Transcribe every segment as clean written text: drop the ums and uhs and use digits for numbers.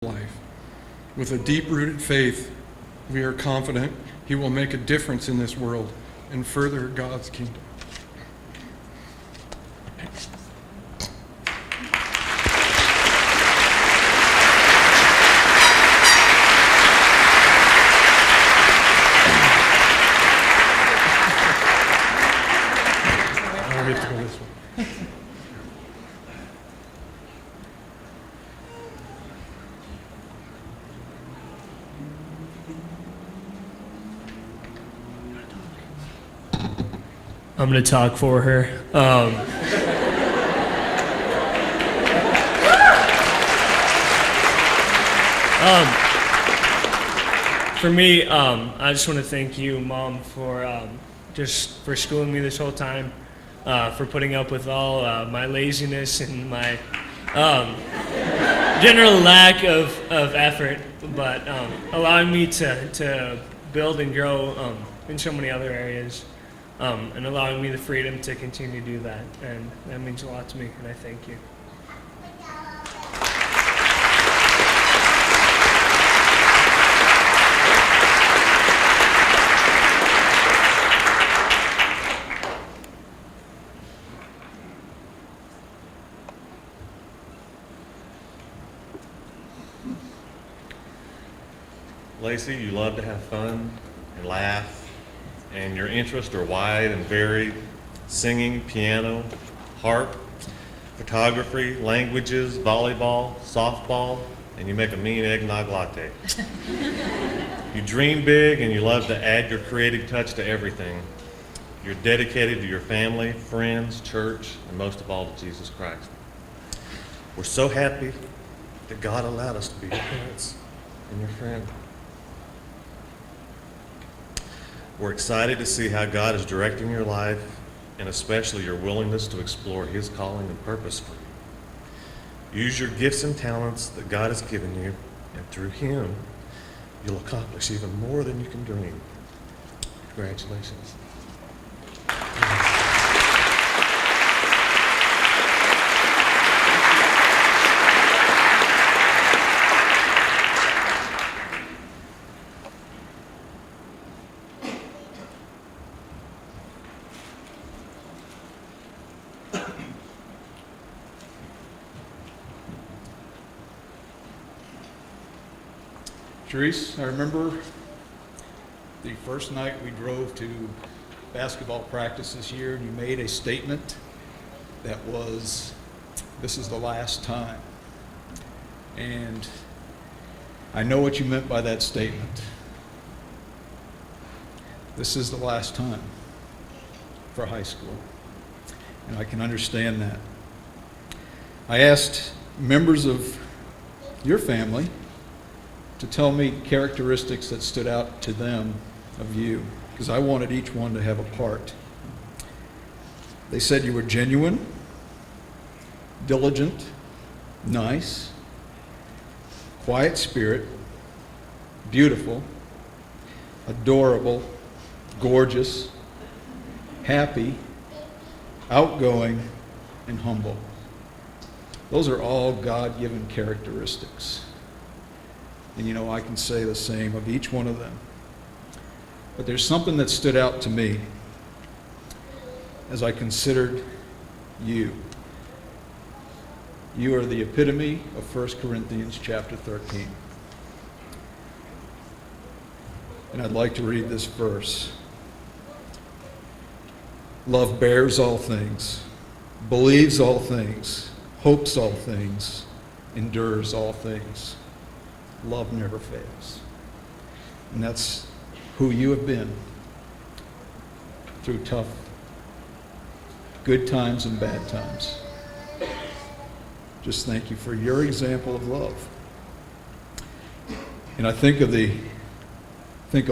life. With a deep-rooted faith, we are confident he will make a difference in this world and further God's kingdom. We have to go this way. I'm going to talk for her. For me, I just want to thank you, Mom, for for schooling me this whole time, for putting up with all my laziness and my general lack of effort, but allowing me to build and grow in so many other areas. And allowing me the freedom to continue to do that. And that means a lot to me, and I thank you. Lacey, you love to have fun and laugh, and your interests are wide and varied: singing, piano, harp, photography, languages, volleyball, softball, and you make a mean eggnog latte. You dream big and you love to add your creative touch to everything. You're dedicated to your family, friends, church, and most of all to Jesus Christ. We're so happy that God allowed us to be your parents and your friend. We're excited to see how God is directing your life, and especially your willingness to explore His calling and purpose for you. Use your gifts and talents that God has given you, and through Him, you'll accomplish even more than you can dream. Congratulations. Therese, I remember the first night we drove to basketball practice this year, and you made a statement that was, "This is the last time." And I know what you meant by that statement. This is the last time for high school, and I can understand that. I asked members of your family to tell me characteristics that stood out to them of you, because I wanted each one to have a part. They said you were genuine, diligent, nice, quiet spirit, beautiful, adorable, gorgeous, happy, outgoing, and humble. Those are all God-given characteristics. And you know, I can say the same of each one of them. But there's something that stood out to me as I considered you. You are the epitome of 1 Corinthians chapter 13. And I'd like to read this verse. Love bears all things, believes all things, hopes all things, endures all things. Love never fails. And that's who you have been through tough, good times and bad times. Just thank you for your example of love. And I think of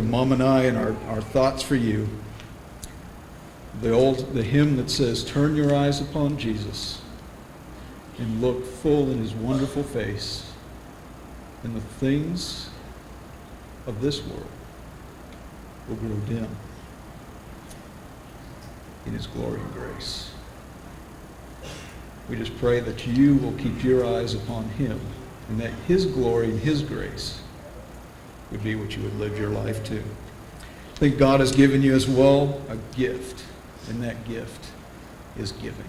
Mom and I and our thoughts for you. The hymn that says, "Turn your eyes upon Jesus and look full in His wonderful face, and the things of this world will grow dim in His glory and grace." We just pray that you will keep your eyes upon Him and that His glory and His grace would be what you would live your life to. I think God has given you as well a gift, and that gift is giving.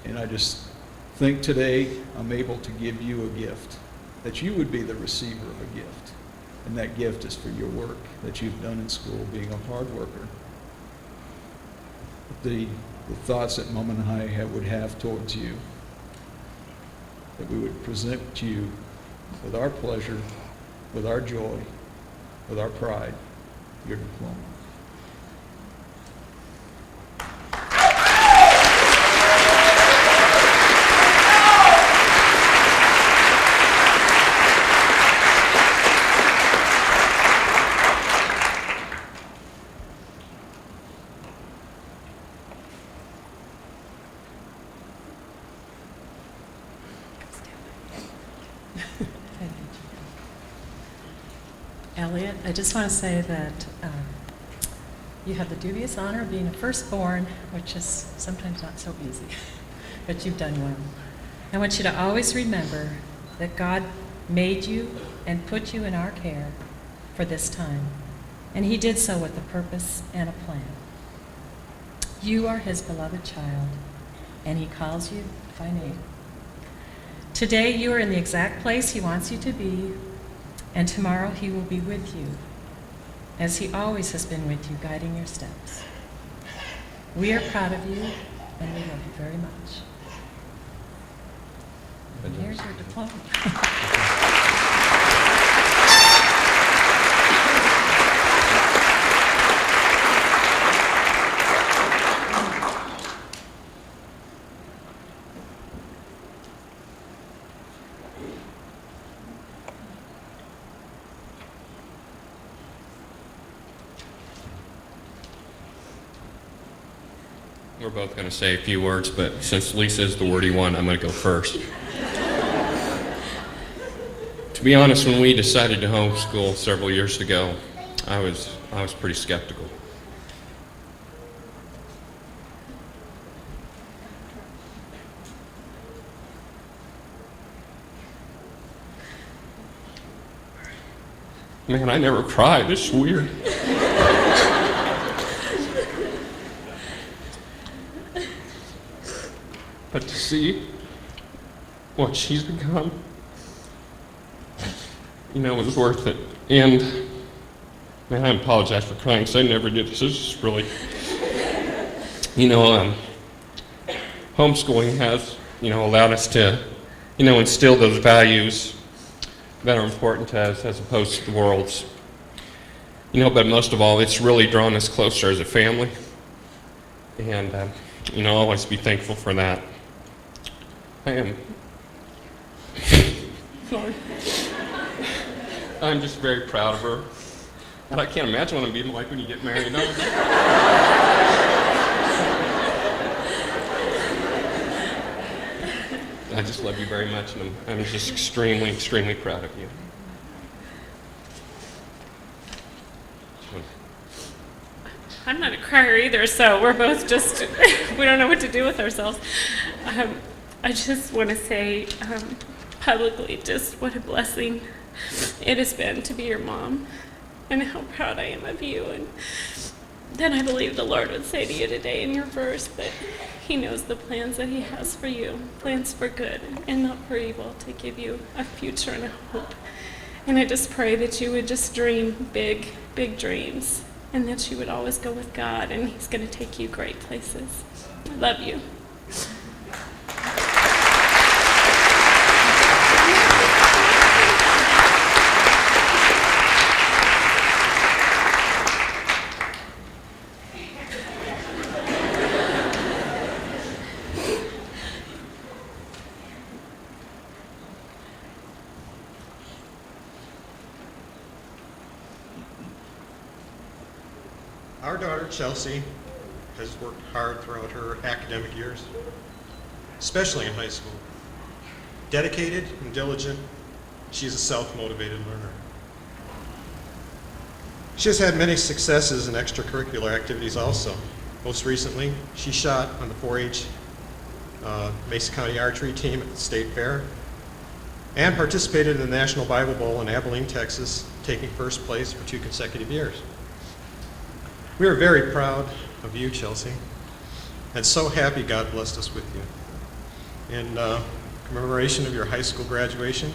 And I just think today I'm able to give you a gift, that you would be the receiver of a gift. And that gift is for your work that you've done in school, being a hard worker. The thoughts that Mom and I would have towards you, that we would present to you with our pleasure, with our joy, with our pride, your diploma. Elliot, I just want to say that you have the dubious honor of being a firstborn, which is sometimes not so easy, but you've done well. I want you to always remember that God made you and put you in our care for this time, and He did so with a purpose and a plan. You are His beloved child, and He calls you by name. Today you are in the exact place He wants you to be, and tomorrow He will be with you, as He always has been with you, guiding your steps. We are proud of you, and we love you very much. And here's your diploma. We're both going to say a few words, but since Lisa is the wordy one, I'm going to go first. To be honest, when we decided to homeschool several years ago, I was pretty skeptical. Man, I never cried. It's weird. But to see what she's become, it was worth it. And, man, I apologize for crying because I never did this. This is really, homeschooling has, allowed us to, instill those values that are important to us as opposed to the world's. But most of all, it's really drawn us closer as a family. And, I'll always be thankful for that. I am sorry. I'm just very proud of her. And I can't imagine what I'm being like when you get married. No. I just love you very much, and I'm just extremely, extremely proud of you. I'm not a crier either, so we're both just, we don't know what to do with ourselves. I just want to say publicly just what a blessing it has been to be your mom, and how proud I am of you. And then I believe the Lord would say to you today in your verse that He knows the plans that He has for you, plans for good and not for evil, to give you a future and a hope. And I just pray that you would just dream big, big dreams, and that you would always go with God, and He's going to take you great places. I love you. Our daughter, Chelsea, has worked hard throughout her academic years, especially in high school. Dedicated and diligent, she's a self-motivated learner. She has had many successes in extracurricular activities also. Most recently, she shot on the 4-H Mason County archery team at the state fair. and participated in the National Bible Bowl in Abilene, Texas, taking first place for 2 consecutive years. We are very proud of you, Chelsea, and so happy God blessed us with you. In commemoration of your high school graduation,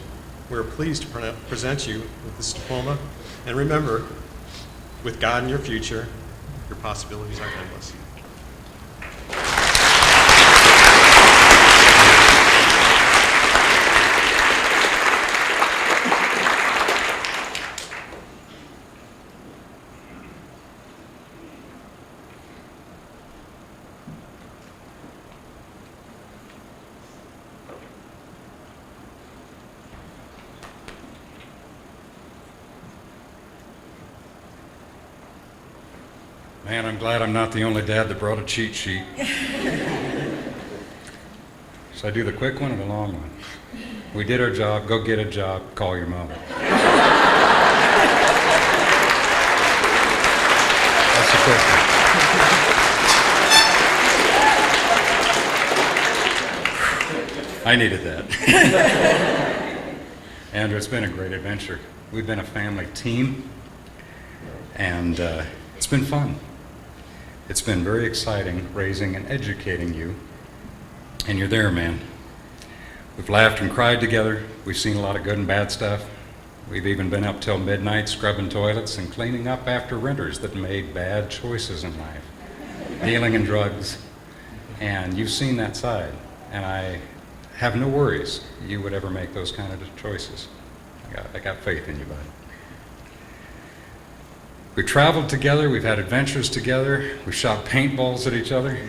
we are pleased to present you with this diploma. And remember, with God in your future, your possibilities are endless. Man, I'm glad I'm not the only dad that brought a cheat sheet. Should I do the quick one or the long one? We did our job, go get a job, call your mother. That's the quick one. I needed that. Andrew, it's been a great adventure. We've been a family team, and it's been fun. It's been very exciting raising and educating you, and you're there, man. We've laughed and cried together. We've seen a lot of good and bad stuff. We've even been up till midnight scrubbing toilets and cleaning up after renters that made bad choices in life, dealing in drugs, and you've seen that side, and I have no worries you would ever make those kind of choices. I got faith in you, bud. We traveled together, we've had adventures together, we've shot paintballs at each other,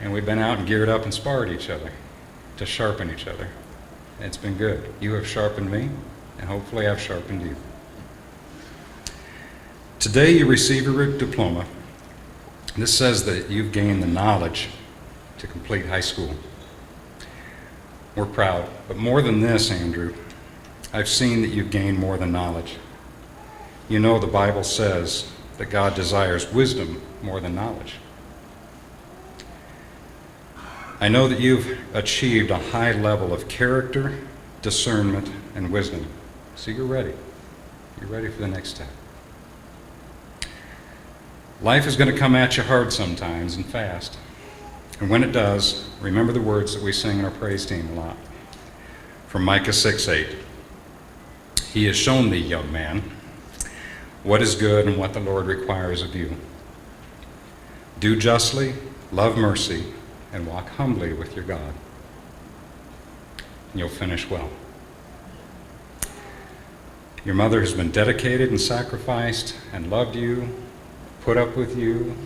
and we've been out and geared up and sparred each other to sharpen each other. It's been good. You have sharpened me, and hopefully I've sharpened you. Today you receive your diploma. This says that you've gained the knowledge to complete high school. We're proud, but more than this, Andrew, I've seen that you've gained more than knowledge. You know the Bible says that God desires wisdom more than knowledge. I know that you've achieved a high level of character, discernment, and wisdom. So you're ready. You're ready for the next step. Life is going to come at you hard sometimes and fast. And when it does, remember the words that we sing in our praise team a lot. From Micah 6:8. He has shown thee, young man, what is good and what the Lord requires of you. Do justly, love mercy, and walk humbly with your God. And you'll finish well. Your mother has been dedicated and sacrificed and loved you, put up with you,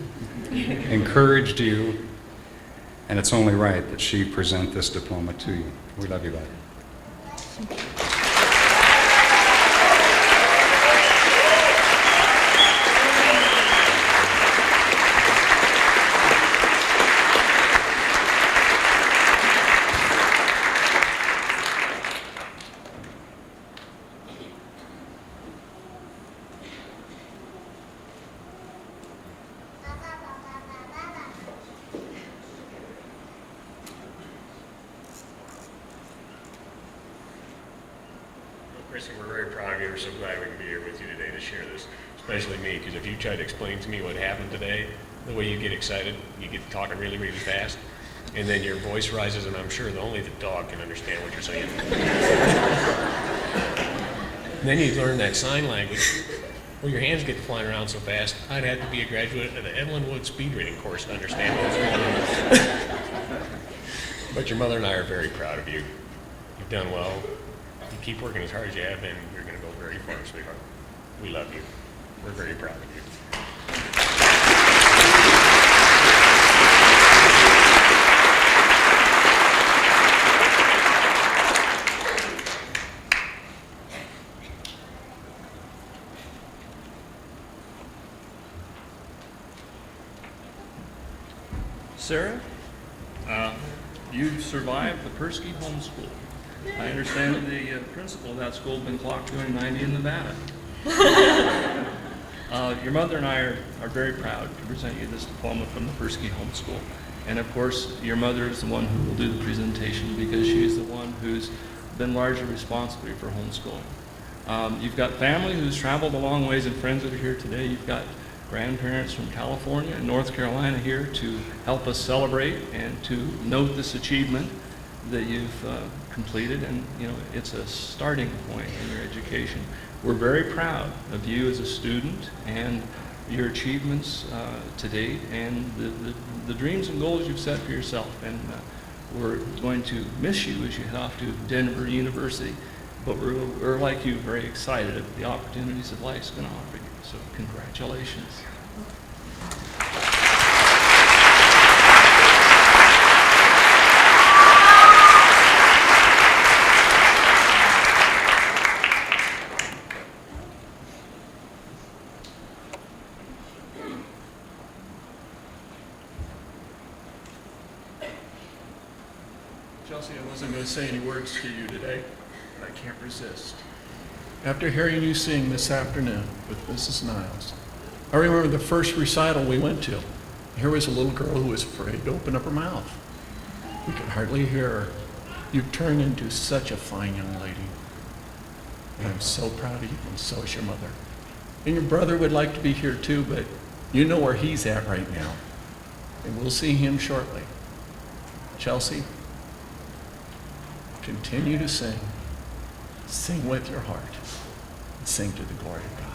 encouraged you, and it's only right that she present this diploma to you. We love you, buddy. Chrissy, we're very proud of you. We're so glad we can be here with you today to share this, especially me, because if you try to explain to me what happened today, the way you get excited, you get talking really, really fast, and then your voice rises, and I'm sure that only the dog can understand what you're saying. And then you learn that sign language. Well, your hands get flying around so fast, I'd have to be a graduate of the Evelyn Wood speed reading course to understand what's going on. But your mother and I are very proud of you. You've done well. You keep working as hard as you have been, you're going to go very far, sweetheart. We love you. We're very proud of you. Sarah, you survived the Persky homeschool. I understand that the principal of that school has been clocked doing 90 in Nevada. Your mother and I are very proud to present you this diploma from the Persky homeschool. And of course, your mother is the one who will do the presentation because she's the one who's been largely responsible for homeschooling. You've got family who's traveled a long ways and friends that are here today. You've got grandparents from California and North Carolina here to help us celebrate and to note this achievement that you've completed, and it's a starting point in your education. We're very proud of you as a student and your achievements to date and the dreams and goals you've set for yourself, and we're going to miss you as you head off to Denver University, but we're like you, very excited at the opportunities that life's going to offer you, so congratulations. Chelsea, I wasn't going to say any words to you today, but I can't resist. After hearing you sing this afternoon with Mrs. Niles, I remember the first recital we went to. Here was a little girl who was afraid to open up her mouth. We could hardly hear her. You've turned into such a fine young lady. And I'm so proud of you, and so is your mother. And your brother would like to be here too, but you know where he's at right now. And we'll see him shortly. Chelsea, continue to sing. Sing with your heart. And sing to the glory of God.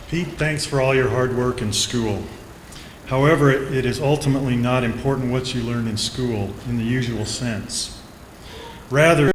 Pete, thanks for all your hard work in school. However, it is ultimately not important what you learn in school in the usual sense. Rather,